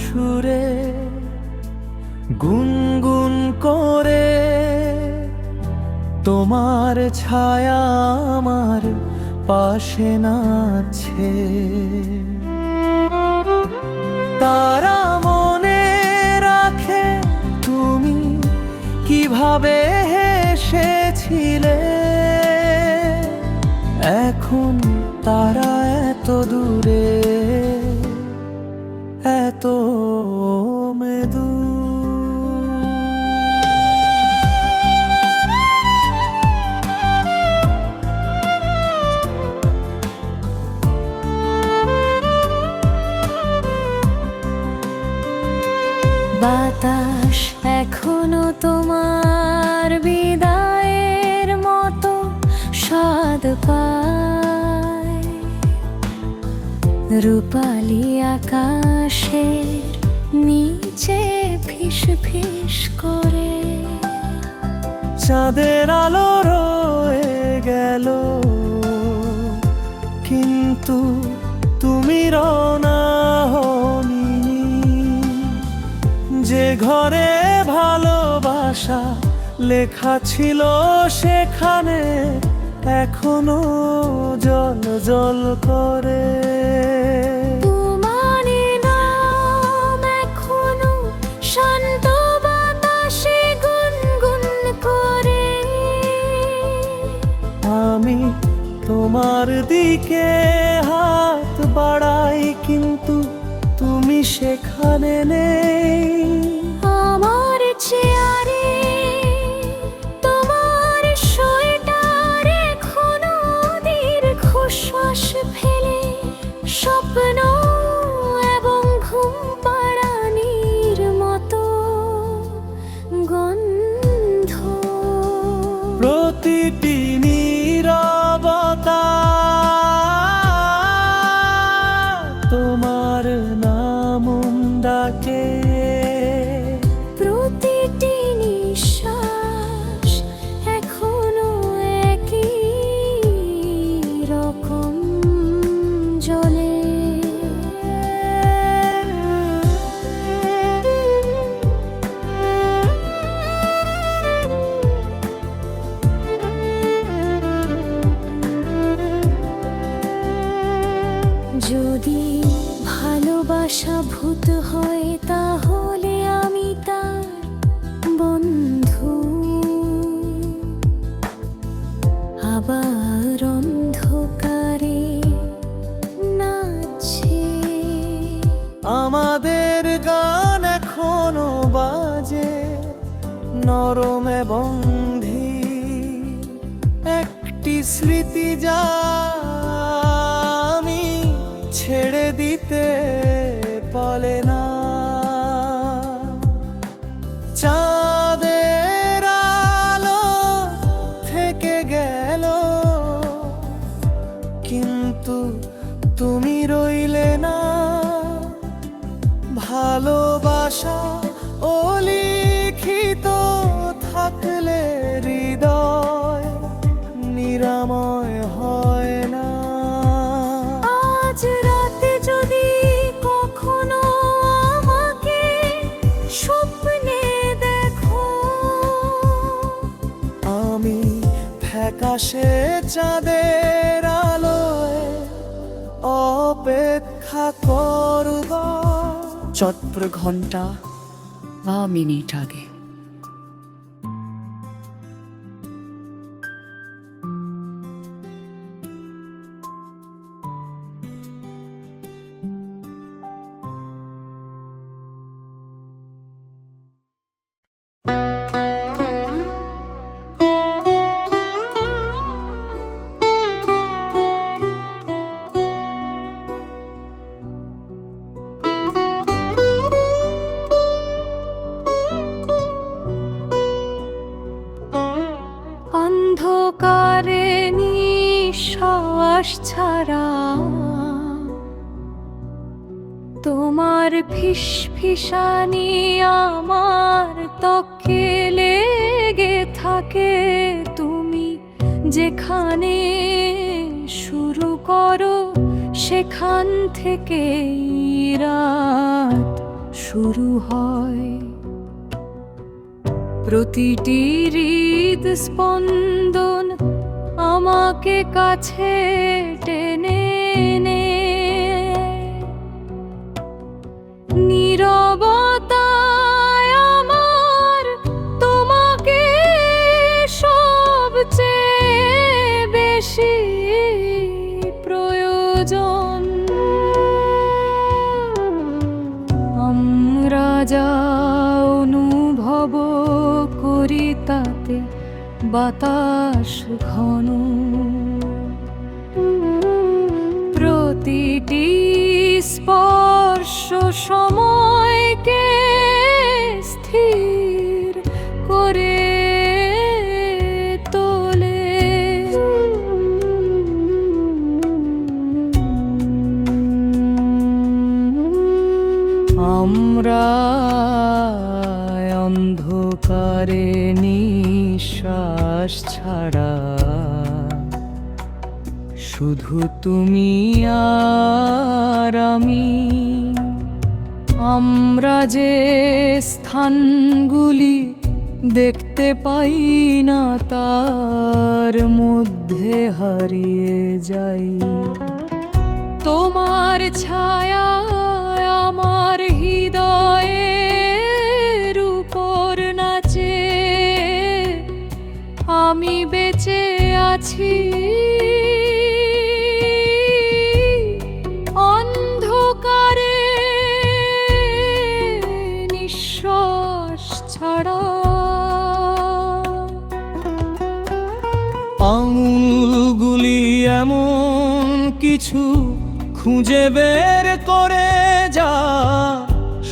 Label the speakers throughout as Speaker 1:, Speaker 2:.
Speaker 1: সুরে গুনগুন করে তোমার ছায়া আমার পাশে নাচছে। তারা মনে রাখে তুমি কিভাবে হেসেছিলে, এখন তারা এত দূরে, এত মৃদু।
Speaker 2: বাতাস এখনো তোমার বিদায়ের মতো স্বাদ পায়, রূপালি আকাশের নিচে ফিস ফিস করে।
Speaker 1: চাঁদের আলো রয়ে গেল, কিন্তু তুমি রওনা হওনি। যে ঘরে ভালোবাসা লেখা ছিল সেখানে এখনো জল জল করে।
Speaker 2: তোমার নাম এখনো শান্ত বাতাসে গুনগুন করে।
Speaker 1: আমি তোমার দিকে হাত বাড়াই, কিন্তু তুমি সেখানে নেই।
Speaker 2: আমার চেয়ারে তোমার সোয়েটার এখনো দীর্ঘ শ্বাস ফেলে, স্বপ্ন এবং ঘুম পাড়ানির মতো গন্ধ।
Speaker 1: প্রতিটি নীরবতা তোমার নাম ডাকে,
Speaker 2: প্রতিটি নিঃশ্বাস এখনো একই রকম জ্বলে। যদি ভালোবাসা ভূত হয় তাহলে আমি তার বন্ধু। আবার অন্ধকারে নাচে
Speaker 1: আমাদের গান এখনো বাজে নরম এবং ধীর, একটি স্মৃতি যা আমি ছেড়ে দিতে পারে না। চাঁদের আলো থেকে গেল, কিন্তু তুমি রইলে না। ভালোবাসা অলিখিত থাকলে হৃদয় নিরাময় হয় না।
Speaker 2: আজ রাতে যদি কখনো আমাকে স্বপ্নে দেখো,
Speaker 1: আমি ফ্যাকাশে চাঁদের আলোয় অপেক্ষা করব।
Speaker 3: চটপট ঘন্টা বা মিনিট আগে
Speaker 2: অন্ধকারে নিঃশ্বাস ছাড়া তোমার ফিসফিসানি আমার ত্বকে লেগে থাকে। তুমি যেখানে শুরু করো সেখান থেকেই রাত শুরু হয়। প্রতিটি হৃদ স্পন্দন আমাকে কাছে টেনে নে, নীরবতায় আমার তোমাকে সবচেয়ে বেশি প্রয়োজন। আমরা যা অনুভব করি তাতে বাতাস ঘন, প্রতিটি স্পর্শ সময়কে স্থির করে তোলে। আমরা অন্ধকারে নিঃশ্বাস ছাড়া, শুধু তুমি আর আমি। আমরা যে স্থানগুলি দেখতে পাই না তার মধ্যে হারিয়ে যাই। তোমার ছায়া আমার হৃদয়ের উপর নাচে, আমি বেঁচে আছি অন্ধকারে নিঃশ্বাস ছাড়া।
Speaker 1: আঙুলগুলি এমন কিছু খুঁজে বের করে যা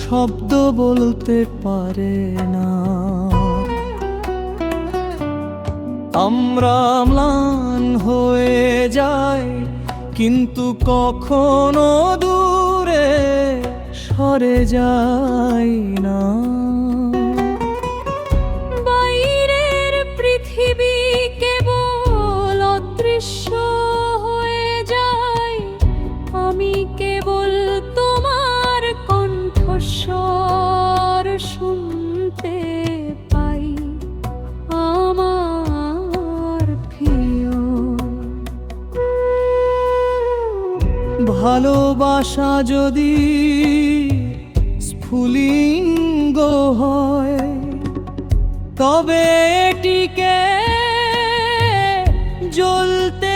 Speaker 1: শব্দ বলতে পারে না। আমরা ম্লান হয়ে যাই কিন্তু কখনো দূরে সরে যাই না।
Speaker 2: বাইরের পৃথিবী কেবল অদৃশ্য হয়ে যায়, আমি কেবল তোমার কণ্ঠস্বর শুনতে পাই। আমার প্রিয়
Speaker 1: ভালোবাসা যদি স্ফুলিঙ্গ হয় তবে এটিকে জ্বলতে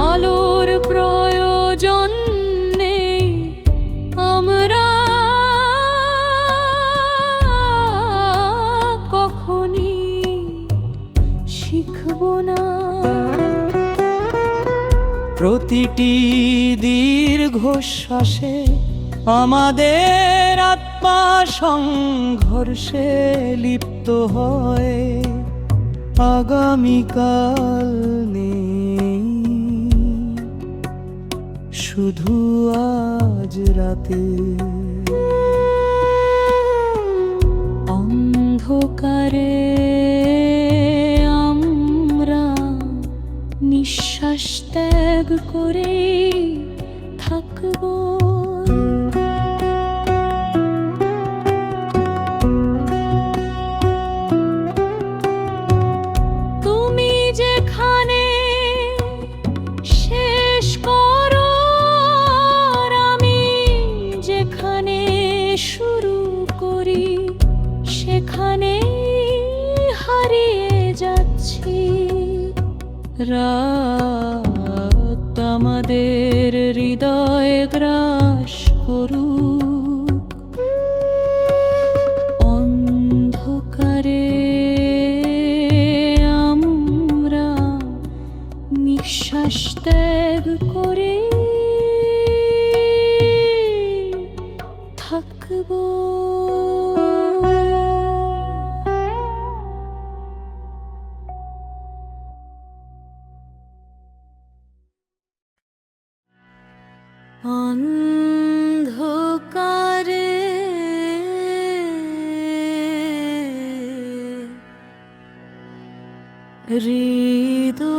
Speaker 2: আলোর প্রয়োজন নেই, আমরা কখনই শিখব না।
Speaker 1: প্রতিটি দীর্ঘশ্বাসে আমাদের আত্মা সংঘর্ষে লিপ্ত হয়। আগামীকাল নেই, শুধু আজ রাতে।
Speaker 2: অন্ধকারে আমরা নিঃশ্বাস ত্যাগ করে থাকব। তুমি যেখানে শেষ করো আর আমি যেখানে শুরু করি, সেখানে হারিয়ে যাচ্ছি। রাত আমাদের হৃদয় গ্রাস করুক, অন্ধকারে আমরা নিঃশ্বাস ত্যাগ করে থাকব। অন্ধকারে হৃদস্পন্দন।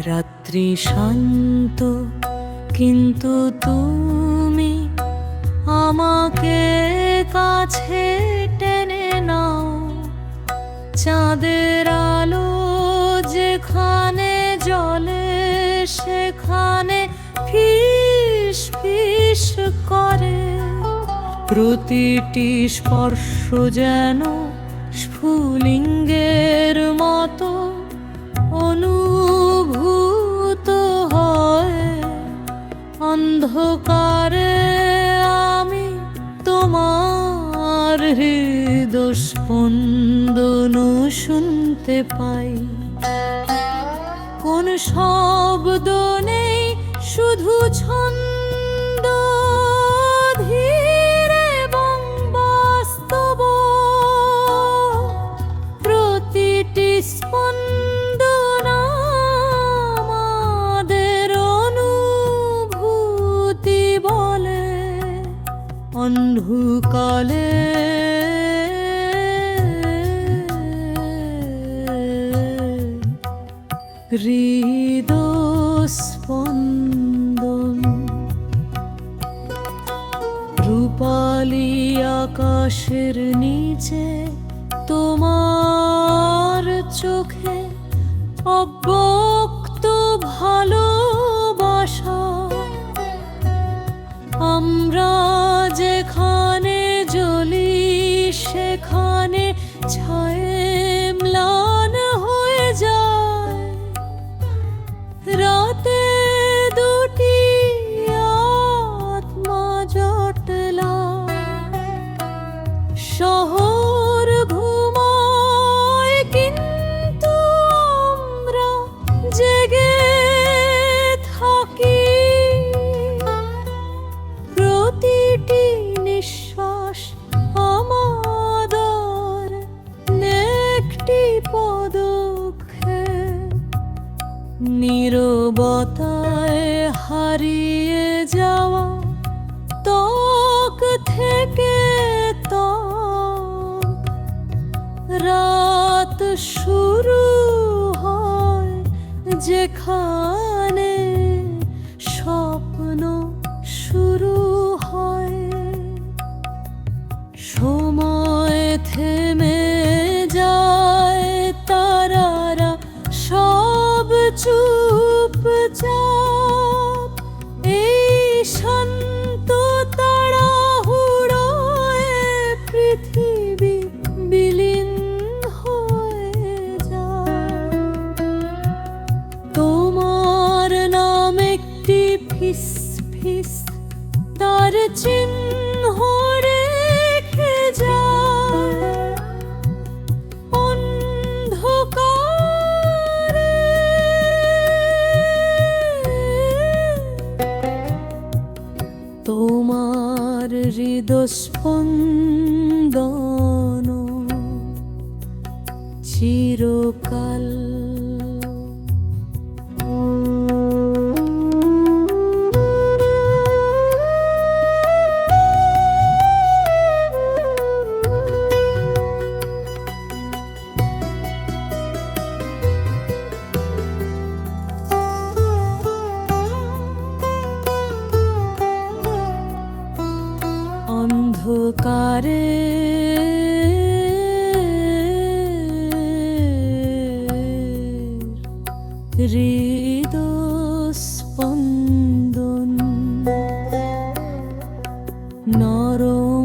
Speaker 2: রাত্রি শান্ত, কিন্তু তুমি আমাকে কাছে টেনে নাও। চাঁদের আলো যেখানে জ্বলে, সেখানে ফিস ফিস করে। প্রতিটি স্পর্শ যেন স্ফুলিঙ্গের মতো অনুভূত হয়। অন্ধকারে আমি তোমার হৃদস্পন্দন শুনতে পাই। কোন শব্দ নেই, শুধু ছন্দ, ধীর এবং বাস্তব। প্রতিটি স্পন্দন আমাদের অনুভূতি বলে। অন্ধকালে হৃদস্পন্দন। রূপালি আকাশের নিচে তোমার চোখে অব্যক্ত ভালোবাসা। আমরা যেখানে জ্বলি, সেখানে ছায়ে ম্লান হয়ে যায়। রাতে দুটি আত্মা জটলা, শহর ঘুমায় কিন্তু আমরা জেগে থাকি। প্রতিটি নিঃশ্বাস আমাদের একটি পদক্ষেপ। নীরবতায় হারিয়ে যাওয়া ত্বক থেকে ত্বক। রাত শুরু হয় যেখানে স্বপ্ন শুরু হয়। সময় থেমে যায়, তারারা সব চুপচাপ। এই শান্ত তাড়াহুড়োয় পৃথিবী বিলীন হয়ে যায়। তোমার নাম একটি ফিস ফিস, তার চিহ্ন রেখে যায়। অন্ধকারে তোমার হৃদস্পন্দন চিরকাল। অন্ধকারে হৃদস্পন্দন নরম